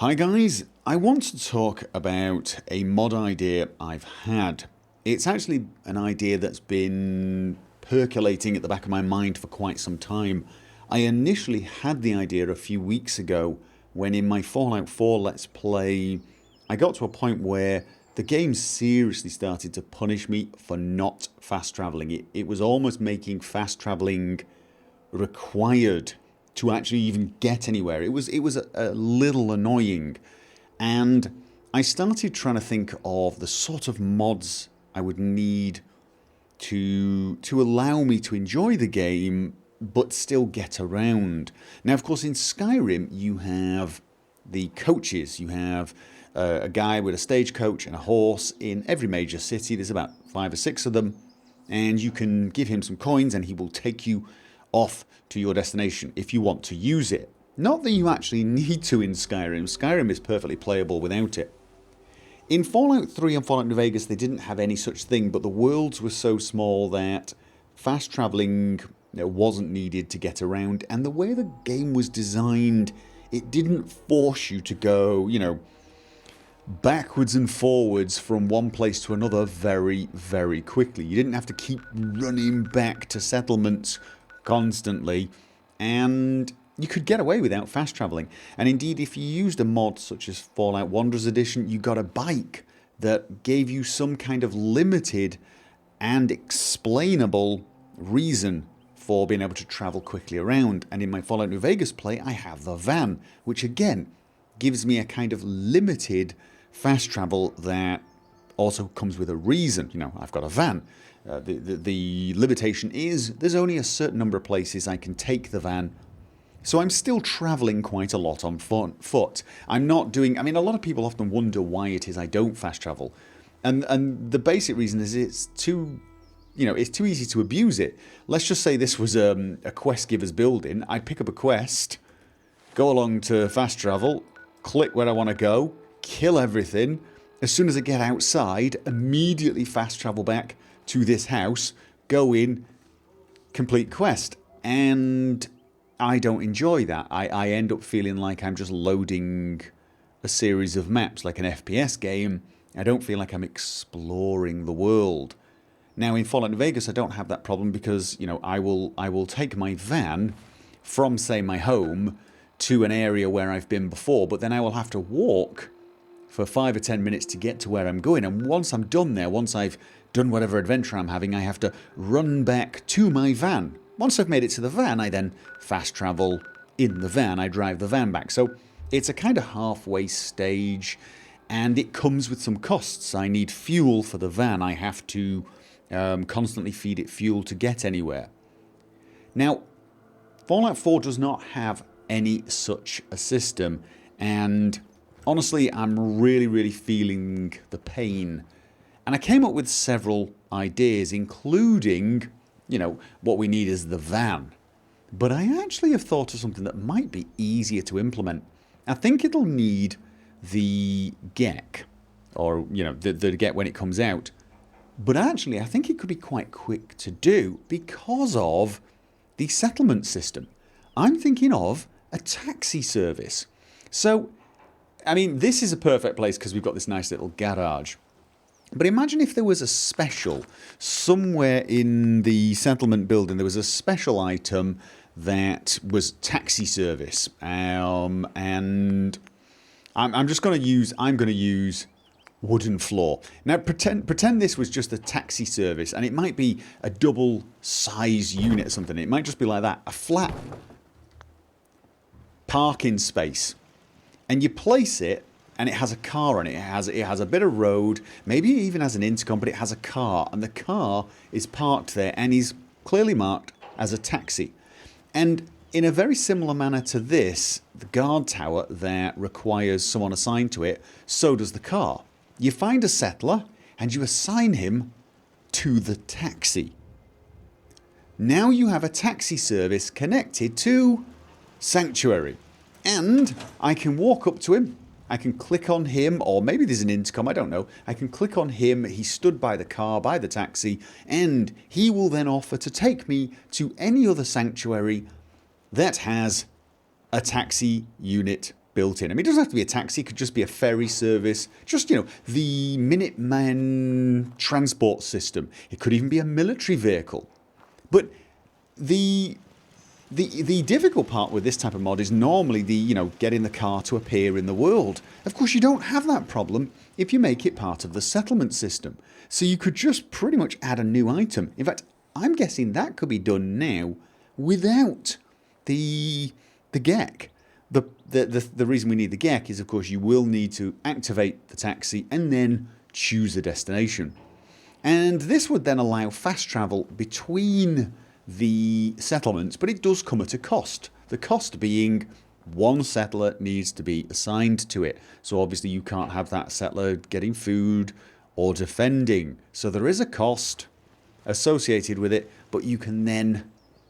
Hi guys, I want to talk about a mod idea I've had. It's actually an idea that's been percolating at the back of my mind for quite some time. I initially had the idea a few weeks ago when in my Fallout 4 Let's Play I got to a point where the game seriously started to punish me for not fast travelling. It was almost making fast travelling required to actually even get anywhere. It was a little annoying, and I started trying to think of the sort of mods I would need to allow me to enjoy the game but still get around. Now, of course, in Skyrim you have the coaches. You have a guy with a stagecoach and a horse in every major city. There's about 5 or 6 of them, and you can give him some coins and he will take you off to your destination if you want to use it. Not that you actually need to in Skyrim. Skyrim is perfectly playable without it. In Fallout 3 and Fallout New Vegas they didn't have any such thing, but the worlds were so small that fast travelling wasn't needed to get around, and the way the game was designed, it didn't force you to go, backwards and forwards from one place to another very, very quickly. You didn't have to keep running back to settlements constantly, and you could get away without fast travelling. And indeed, if you used a mod such as Fallout Wanderers Edition, you got a bike that gave you some kind of limited and explainable reason for being able to travel quickly around. And in my Fallout New Vegas play, I have the van, which again gives me a kind of limited fast travel that also comes with a reason. I've got a van. The limitation is there's only a certain number of places I can take the van, so I'm still travelling quite a lot on foot. I'm not doing... a lot of people often wonder why it is I don't fast travel, and the basic reason is it's too easy to abuse it. Let's just say this was a quest giver's building. I'd pick up a quest, go along to fast travel, click where I want to go, kill everything. As soon as I get outside, immediately fast travel back to this house, go in, complete quest. And I don't enjoy that. I end up feeling like I'm just loading a series of maps like an FPS game. I don't feel like I'm exploring the world. Now in Fallout New Vegas I don't have that problem because I will take my van from, say, my home to an area where I've been before, but then I will have to walk for 5 or 10 minutes to get to where I'm going, and once I'm done there, once I've done whatever adventure I'm having, I have to run back to my van. Once I've made it to the van, I then fast travel in the van. I drive the van back. So it's a kind of halfway stage, and it comes with some costs. I need fuel for the van. I have to constantly feed it fuel to get anywhere. Now, Fallout 4 does not have any such a system, and honestly I'm really feeling the pain. And I came up with several ideas, including, what we need is the van. But I actually have thought of something that might be easier to implement. I think it'll need the GEC, or, the GEC when it comes out. But actually, I think it could be quite quick to do because of the settlement system. I'm thinking of a taxi service. So, this is a perfect place because we've got this nice little garage. But imagine if there was a special somewhere in the settlement building. There was a special item that was taxi service, and I'm going to use wooden floor. Now pretend this was just a taxi service, and it might be a double size unit or something. It might just be like that, a flat parking space, and you place it, and it has a car on it. It has a bit of road, maybe it even has an intercom, but it has a car, and the car is parked there and is clearly marked as a taxi. And in a very similar manner to this, the guard tower there requires someone assigned to it, so does the car. You find a settler and you assign him to the taxi. Now you have a taxi service connected to Sanctuary, and I can walk up to him. I can click on him, or maybe there's an intercom, I don't know. I can click on him, he stood by the car, by the taxi, and he will then offer to take me to any other sanctuary that has a taxi unit built in. I mean, it doesn't have to be a taxi. It could just be a ferry service. Just, the Minuteman transport system. It could even be a military vehicle. But the difficult part with this type of mod is normally getting the car to appear in the world. Of course, you don't have that problem if you make it part of the settlement system. So you could just pretty much add a new item. In fact, I'm guessing that could be done now without the GEC. The reason we need the GEC is, of course, you will need to activate the taxi and then choose a destination. And this would then allow fast travel between the settlements, but it does come at a cost. The cost being one settler needs to be assigned to it. So obviously you can't have that settler getting food or defending. So there is a cost associated with it, but you can then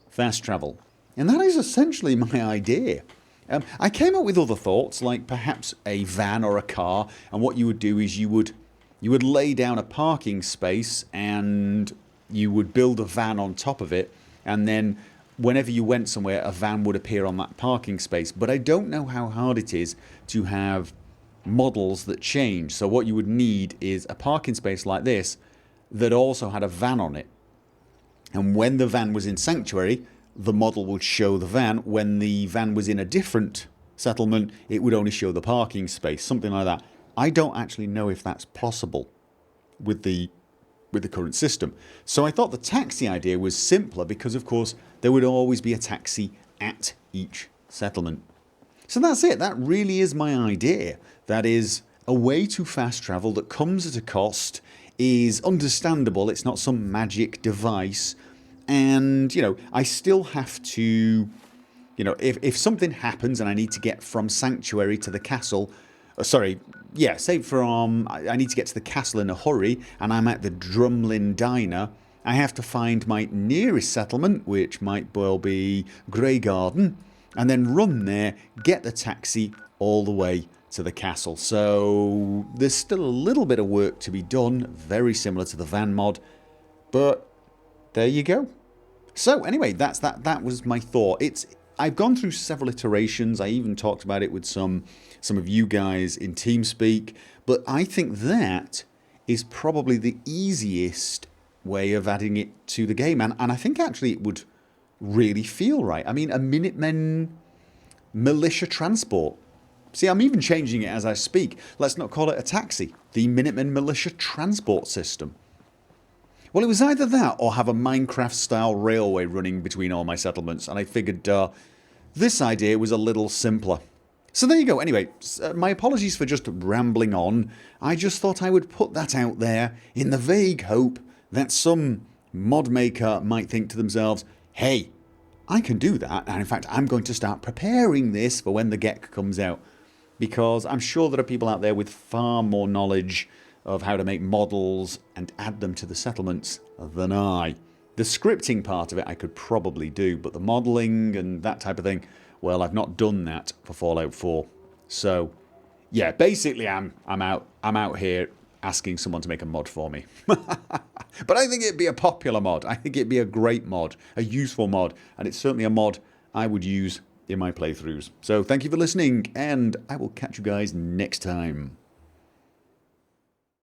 fast travel. And that is essentially my idea. I came up with other thoughts, like perhaps a van or a car, and what you would do is you would lay down a parking space and you would build a van on top of it, and then whenever you went somewhere, a van would appear on that parking space. But I don't know how hard it is to have models that change. So what you would need is a parking space like this that also had a van on it. And when the van was in Sanctuary, the model would show the van. When the van was in a different settlement, it would only show the parking space, something like that. I don't actually know if that's possible with the current system. So I thought the taxi idea was simpler because, of course, there would always be a taxi at each settlement. So that's it. That really is my idea. That is a way to fast travel that comes at a cost, is understandable. It's not some magic device. And, I still have to, if something happens and I need to get from Sanctuary to the castle, say I need to get to the castle in a hurry and I'm at the Drumlin Diner, I have to find my nearest settlement, which might well be Grey Garden, and then run there, get the taxi all the way to the castle. So there's still a little bit of work to be done, very similar to the van mod, but there you go. So anyway, that was my thought. I've gone through several iterations. I even talked about it with some of you guys in TeamSpeak, but I think that is probably the easiest way of adding it to the game, and I think actually it would really feel right. I mean, a Minutemen militia transport. See, I'm even changing it as I speak. Let's not call it a taxi. The Minutemen militia transport system. Well, it was either that or have a Minecraft-style railway running between all my settlements, and I figured this idea was a little simpler. So there you go. Anyway, my apologies for just rambling on. I just thought I would put that out there in the vague hope that some mod maker might think to themselves, hey, I can do that, and in fact I'm going to start preparing this for when the GEC comes out, because I'm sure there are people out there with far more knowledge of how to make models and add them to the settlements than I. The scripting part of it I could probably do, but the modelling and that type of thing, well, I've not done that for Fallout 4. So, yeah, basically I'm out here asking someone to make a mod for me. But I think it'd be a popular mod. I think it'd be a great mod, a useful mod, and it's certainly a mod I would use in my playthroughs. So thank you for listening, and I will catch you guys next time.